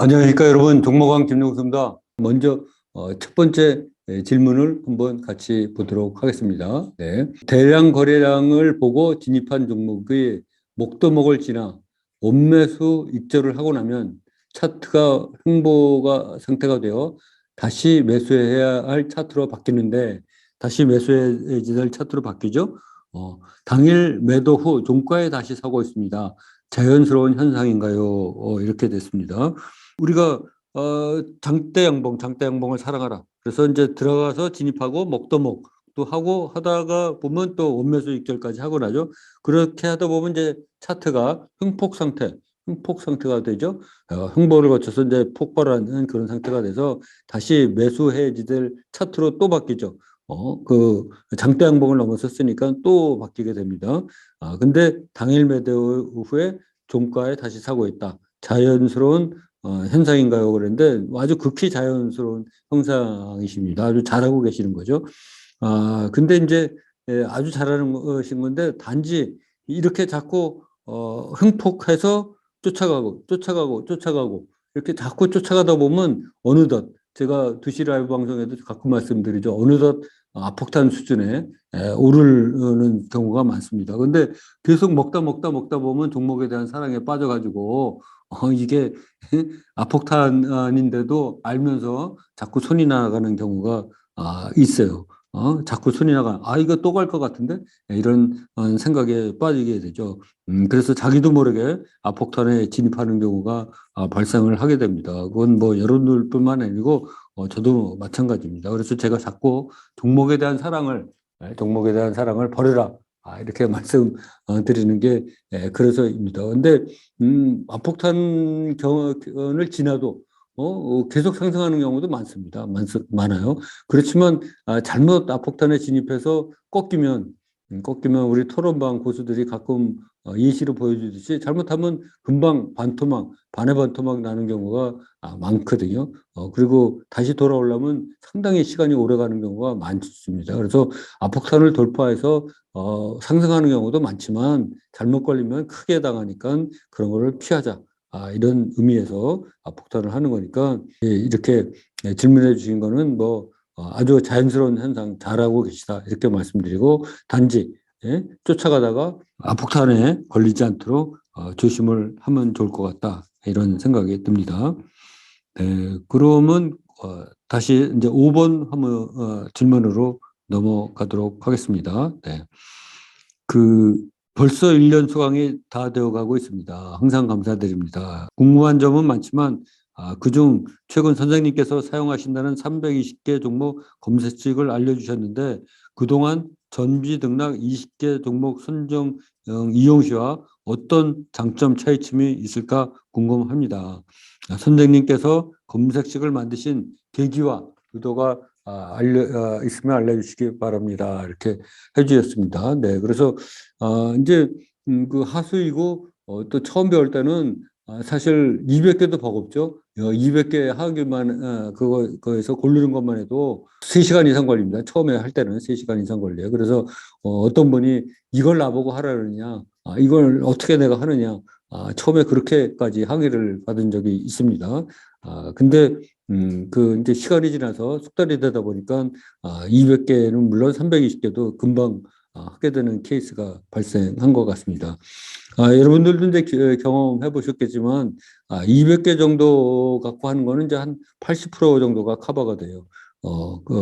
안녕하십니까, 여러분. 종목왕 김용수입니다. 먼저 첫 번째 질문을 한번 같이 보도록 하겠습니다. 네. 대량 거래량을 보고 진입한 종목의 목도목을 지나 원매수 익절을 하고 나면 차트가 횡보가 상태가 되어 다시 매수해야 할 차트로 바뀌는데, 다시 매수해야 할 차트로 바뀌죠. 당일 매도 후 종가에 다시 사고 있습니다. 자연스러운 현상인가요? 이렇게 됐습니다. 우리가 장대 양봉을 사랑하라. 그래서 이제 들어가서 진입하고 먹도목도 하고 하다가 보면 또 원매수 익절까지 하고 나죠. 그렇게 하다 보면 이제 차트가 횡폭 상태가 되죠. 횡보를 거쳐서 이제 폭발하는 그런 상태가 돼서 다시 매수해지될 차트로 또 바뀌죠. 그 장대 양봉을 넘어섰으니까 또 바뀌게 됩니다. 근데 당일 매도 후에 종가에 다시 사고 있다. 자연스러운 현상인가요? 그런데 아주 극히 자연스러운 현상이십니다. 아주 잘하고 계시는 거죠. 근데 이제 아주 잘하는 것인 건데 단지 이렇게 자꾸 흥폭해서 쫓아가고 이렇게 자꾸 쫓아가다 보면 어느덧 제가 2시 라이브 방송에도 가끔 말씀드리죠. 어느덧 폭탄 수준에 오르는 경우가 많습니다. 근데 계속 먹다 보면 종목에 대한 사랑에 빠져가지고 이게 아폭탄인데도 알면서 자꾸 손이 나가는 경우가 있어요. 자꾸 손이 이거 또 갈 것 같은데? 이런 생각에 빠지게 되죠. 그래서 자기도 모르게 아폭탄에 진입하는 경우가 발생을 하게 됩니다. 그건 뭐 여러분들뿐만 아니고 저도 마찬가지입니다. 그래서 제가 자꾸 종목에 대한 사랑을 버려라. 이렇게 말씀 드리는 게 그래서입니다. 근데 압폭탄을 지나도 계속 상승하는 경우도 많아요. 그렇지만 잘못 압폭탄에 진입해서 꺾이면 우리 토론방 고수들이 가끔 예시로 보여주듯이 잘못하면 금방 반의 반토막 나는 경우가 많거든요. 그리고 다시 돌아오려면 상당히 시간이 오래 가는 경우가 많습니다. 그래서 압폭탄을 돌파해서 상승하는 경우도 많지만 잘못 걸리면 크게 당하니까 그런 거를 피하자. 이런 의미에서 폭탄을 하는 거니까 이렇게 질문해 주신 거는 뭐 아주 자연스러운 현상 잘하고 계시다 이렇게 말씀드리고 단지 쫓아가다가 폭탄에 걸리지 않도록 조심을 하면 좋을 것 같다 이런 생각이 듭니다. 네, 그러면 다시 이제 5번 한번 질문으로 넘어가도록 하겠습니다. 네. 벌써 1년 수강이 다 되어 가고 있습니다. 항상 감사드립니다. 궁금한 점은 많지만 그중 최근 선생님께서 사용하신다는 320개 종목 검색식을 알려주셨는데 그동안 전비 등락 20개 종목 선정 이용 시와 어떤 장점 차이점이 있을까 궁금합니다. 선생님께서 검색식을 만드신 계기와 의도가 있으면 알려주시기 바랍니다. 이렇게 해주셨습니다. 네, 그래서 이제 그 하수이고 또 처음 배울 때는 사실 200개도 버겁죠. 200개 하기만 그거에서 고르는 것만 해도 3시간 이상 걸립니다. 처음에 할 때는 3시간 이상 걸려요. 그래서 어떤 분이 이걸 나보고 하라 그러냐, 이걸 어떻게 내가 하느냐, 처음에 그렇게까지 항의를 받은 적이 있습니다. 근데 이제 시간이 지나서 숙달이 되다 보니까 200개는 물론 320개도 금방 하게 되는 케이스가 발생한 것 같습니다. 여러분들도 이제 경험해 보셨겠지만 200개 정도 갖고 하는 거는 이제 한 80% 정도가 커버가 돼요.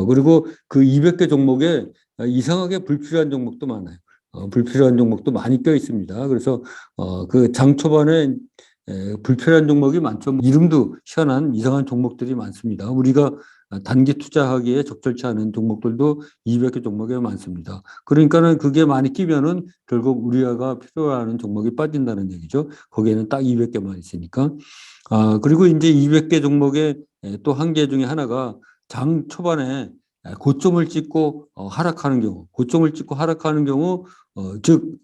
그리고 그 200개 종목에 이상하게 불필요한 종목도 많아요. 불필요한 종목도 많이 껴 있습니다. 그래서 그 장 초반에 불필요한 종목이 많죠. 이름도 희한한 이상한 종목들이 많습니다. 우리가 단기 투자하기에 적절치 않은 종목들도 200개 종목에 많습니다. 그러니까는 그게 많이 끼면은 결국 우리가 필요로 하는 종목이 빠진다는 얘기죠. 거기에는 딱 200개만 있으니까. 그리고 이제 200개 종목의 또 한계 중에 하나가 장 초반에 고점을 찍고 고점을 찍고 하락하는 경우, 즉,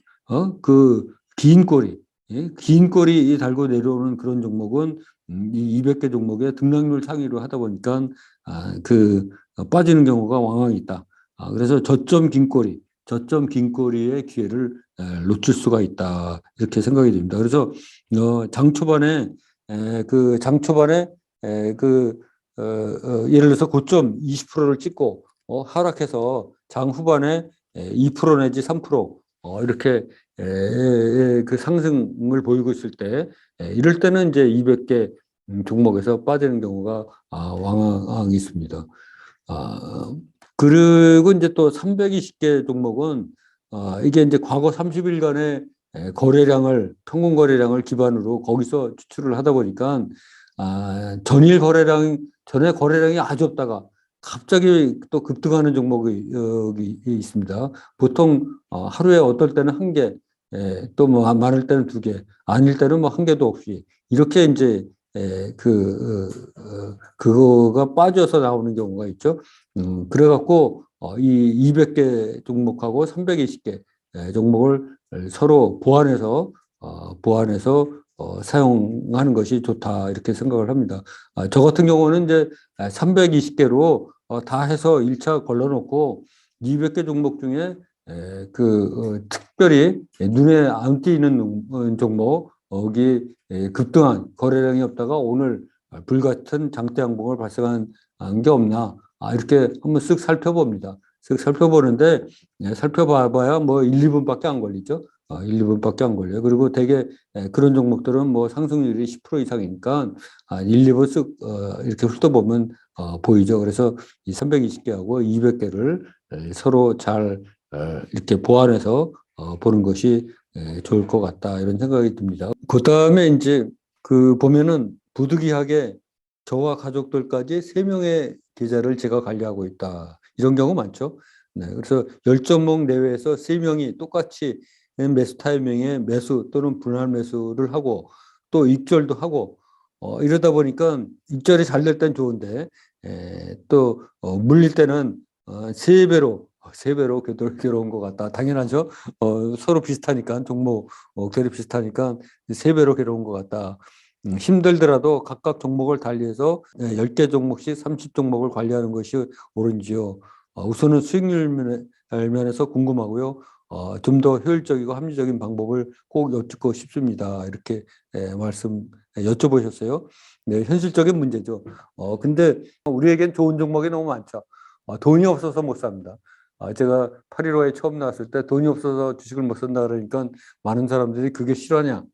긴 꼬리, 긴 꼬리 달고 내려오는 그런 종목은 이 200개 종목의 등락률 상위로 하다 보니까 빠지는 경우가 왕왕 있다. 그래서 저점 긴 꼬리의 기회를 놓칠 수가 있다. 이렇게 생각이 됩니다. 그래서 장 초반에 그 장 초반에 예를 들어서 고점 20%를 찍고 하락해서 장 후반에 2% 내지 3% 이렇게 그 상승을 보이고 있을 때 이럴 때는 이제 200개 종목에서 빠지는 경우가 왕왕 있습니다. 그리고 이제 또 320개 종목은 이게 이제 과거 30일간의 평균 거래량을 기반으로 거기서 추출을 하다 보니까 전에 거래량이 아주 없다가 갑자기 또 급등하는 종목이 여기 있습니다. 보통 하루에 어떨 때는 한 개, 또 뭐 많을 때는 두 개, 아닐 때는 뭐 한 개도 없이 이렇게 이제 그거가 빠져서 나오는 경우가 있죠. 그래갖고 이 200개 종목하고 320개 종목을 서로 보완해서 사용하는 것이 좋다 이렇게 생각을 합니다. 저 같은 경우는 이제 320개로 다 해서 1차 걸러놓고 200개 종목 중에 특별히 눈에 안 띄는 종목 여기 급등한 거래량이 없다가 오늘 불같은 장대 양봉을 발생한 게 없나 이렇게 한번 쓱 살펴봅니다. 쓱 살펴보는데 살펴봐야 뭐 1, 2분밖에 안 걸리죠. 1, 2분밖에 안 걸려요. 그리고 대개 그런 종목들은 뭐 상승률이 10% 이상이니까 1, 2분 쓱 이렇게 훑어보면 보이죠. 그래서 이 320개하고 200개를 서로 잘 이렇게 보완해서 보는 것이 좋을 것 같다 이런 생각이 듭니다. 그 다음에 이제 그 보면은 부득이하게 저와 가족들까지 3명의 계좌를 제가 관리하고 있다. 이런 경우 많죠. 네, 그래서 10종목 내외에서 3명이 똑같이 매수 타이밍에 매수 또는 분할 매수를 하고 또 익절도 하고 이러다 보니까 익절이 잘 될 땐 좋은데 또 물릴 때는 세 배로 괴로운 것 같다. 당연하죠. 서로 비슷하니까 종목 결이 비슷하니까 3배로 괴로운 것 같다. 힘들더라도 각각 종목을 달리해서 10개 종목씩 30종목을 관리하는 것이 옳은지요. 우선은 수익률 면에서 궁금하고요. 좀 더 효율적이고 합리적인 방법을 꼭 여쭙고 싶습니다. 이렇게 여쭤보셨어요. 네, 현실적인 문제죠. 근데 우리에겐 좋은 종목이 너무 많죠. 돈이 없어서 못 삽니다. 제가 8.15에 처음 나왔을 때 돈이 없어서 주식을 못 산다 그러니까 많은 사람들이 그게 실화냐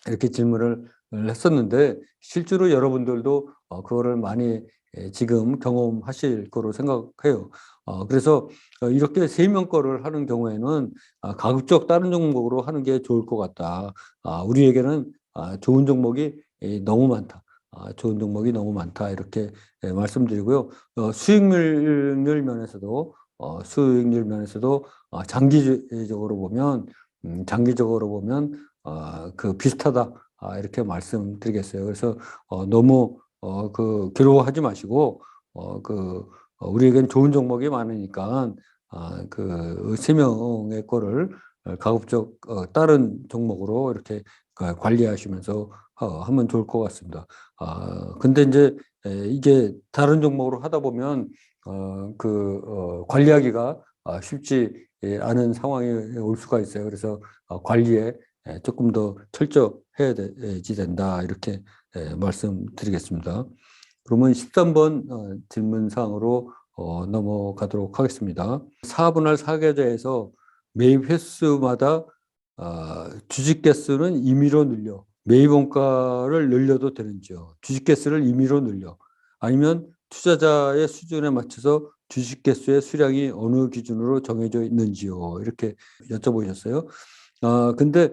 이렇게 질문을 했었는데 실제로 여러분들도 그거를 많이 지금 경험하실 거로 생각해요. 그래서 이렇게 3명 거를 하는 경우에는 가급적 다른 종목으로 하는 게 좋을 것 같다. 우리에게는 좋은 종목이 너무 많다. 좋은 종목이 너무 많다. 이렇게 말씀드리고요. 수익률 면에서도 장기적으로 보면 그 비슷하다. 이렇게 말씀드리겠어요. 그래서 너무 괴로워하지 마시고 우리에겐 좋은 종목이 많으니까 그 3명의 거를 가급적 다른 종목으로 이렇게 관리하시면서 하면 좋을 것 같습니다. 근데 이제 이게 다른 종목으로 하다 보면 관리하기가 쉽지 않은 상황이 올 수가 있어요. 그래서 관리에 조금 더 철저해야지 된다. 이렇게 말씀드리겠습니다. 그러면 13번 질문 사항으로 넘어가도록 하겠습니다. 4분할 4계좌에서 매입 횟수마다 주식 개수는 임의로 늘려 매입 원가를 늘려도 되는지요? 주식 개수를 임의로 늘려 아니면 투자자의 수준에 맞춰서 주식 개수의 수량이 어느 기준으로 정해져 있는지요? 이렇게 여쭤보셨어요. 근데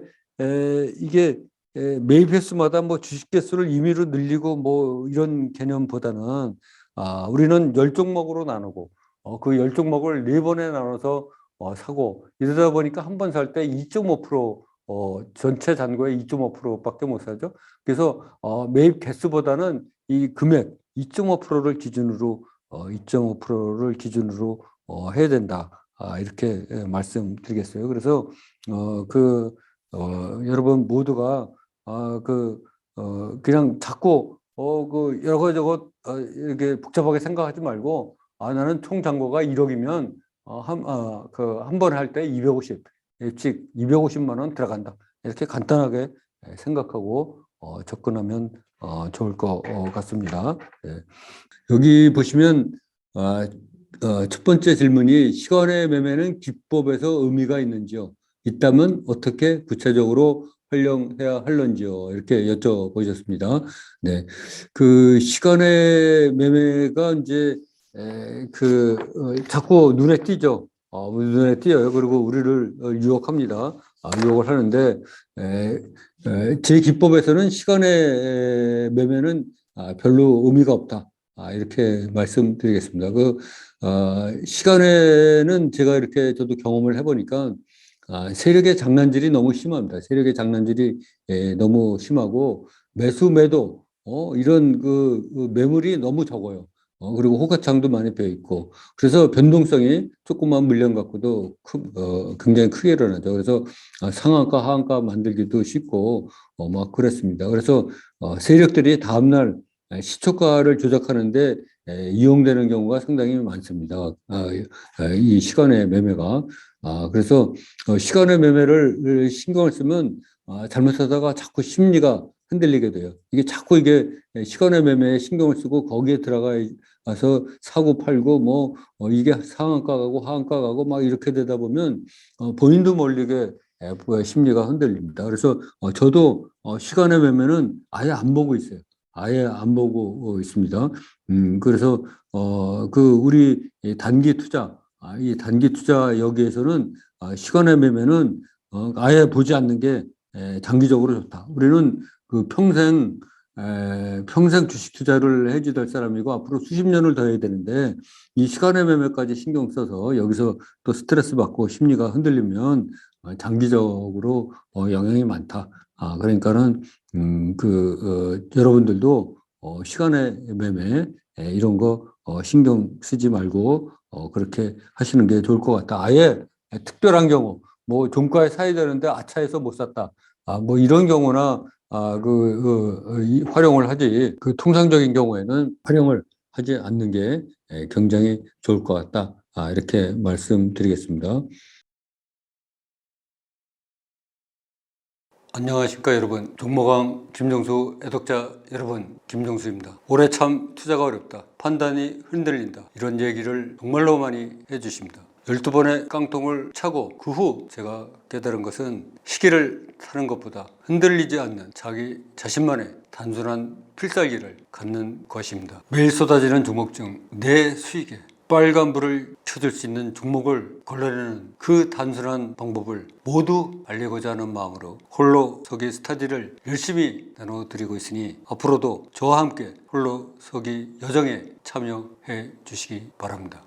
이게 매입 횟수마다 뭐 주식 개수를 임의로 늘리고 뭐 이런 개념보다는 우리는 10종목으로 나누고 그 10종목을 4번에 나눠서 사고 이러다 보니까 한 번 살 때 2.5% 전체 잔고의 2.5%밖에 못 사죠. 그래서 매입 개수보다는 이 금액 2.5%를 기준으로 2.5%를 기준으로 해야 된다. 이렇게 말씀드리겠어요. 그래서 여러분 모두가 그냥 자꾸 여러저것 이렇게 복잡하게 생각하지 말고 나는 총 잔고가 1억이면 한 번 할 때 250, 즉 250만 원 들어간다. 이렇게 간단하게 생각하고 접근하면 좋을 것 같습니다. 예. 여기 보시면 첫 번째 질문이 시간의 매매는 기법에서 의미가 있는지요? 있다면 어떻게 구체적으로 활용해야 할런지요? 이렇게 여쭤보셨습니다. 네, 그 시간의 매매가 이제 자꾸 눈에 띄죠. 눈에 띄어요. 그리고 우리를 유혹합니다. 유혹을 하는데 제 기법에서는 시간의 매매는 별로 의미가 없다. 이렇게 말씀드리겠습니다. 시간에는 제가 이렇게 저도 경험을 해보니까, 세력의 장난질이 너무 심합니다. 세력의 장난질이 너무 심하고, 매수, 매도, 이런 그 매물이 너무 적어요. 그리고 호가창도 많이 배어 있고, 그래서 변동성이 조그만 물량 갖고도 굉장히 크게 일어나죠. 그래서 상한가, 하한가 만들기도 쉽고, 막 그랬습니다. 그래서 세력들이 다음날 시초가를 조작하는데 이용되는 경우가 상당히 많습니다. 이 시간의 매매가. 그래서 시간의 매매를 신경을 쓰면 잘못하다가 자꾸 심리가 흔들리게 돼요. 이게 자꾸 이게 시간의 매매에 신경을 쓰고 거기에 들어가서 사고 팔고 뭐 이게 상한가 가고 하한가 가고 막 이렇게 되다 보면 본인도 모르게 심리가 흔들립니다. 그래서 저도 시간의 매매는 아예 안 보고 있어요. 아예 안 보고 있습니다. 그래서, 우리 이 단기 투자, 이 단기 투자 여기에서는 시간의 매매는 아예 보지 않는 게 장기적으로 좋다. 우리는 평생 주식 투자를 해주될 사람이고 앞으로 수십 년을 더 해야 되는데 이 시간의 매매까지 신경 써서 여기서 또 스트레스 받고 심리가 흔들리면 장기적으로 영향이 많다. 그러니까는 여러분들도 시간의 매매 이런 거 신경 쓰지 말고 그렇게 하시는 게 좋을 것 같다. 아예 특별한 경우 뭐 종가에 사야 되는데 아차해서 못 샀다. 뭐 이런 경우나 활용을 하지. 그 통상적인 경우에는 활용을 하지 않는 게 굉장히 좋을 것 같다. 이렇게 말씀드리겠습니다. 안녕하십니까 여러분. 종목왕 김정수 애독자 여러분, 김정수입니다. 올해 참 투자가 어렵다. 판단이 흔들린다. 이런 얘기를 정말로 많이 해주십니다. 12번의 깡통을 차고 그 후 제가 깨달은 것은 시기를 타는 것보다 흔들리지 않는 자기 자신만의 단순한 필살기를 갖는 것입니다. 매일 쏟아지는 종목 중 내 수익에 빨간불을 켜줄 수 있는 종목을 걸러내는 그 단순한 방법을 모두 알리고자 하는 마음으로 홀로 서기 스타디를 열심히 나눠드리고 있으니 앞으로도 저와 함께 홀로 서기 여정에 참여해 주시기 바랍니다.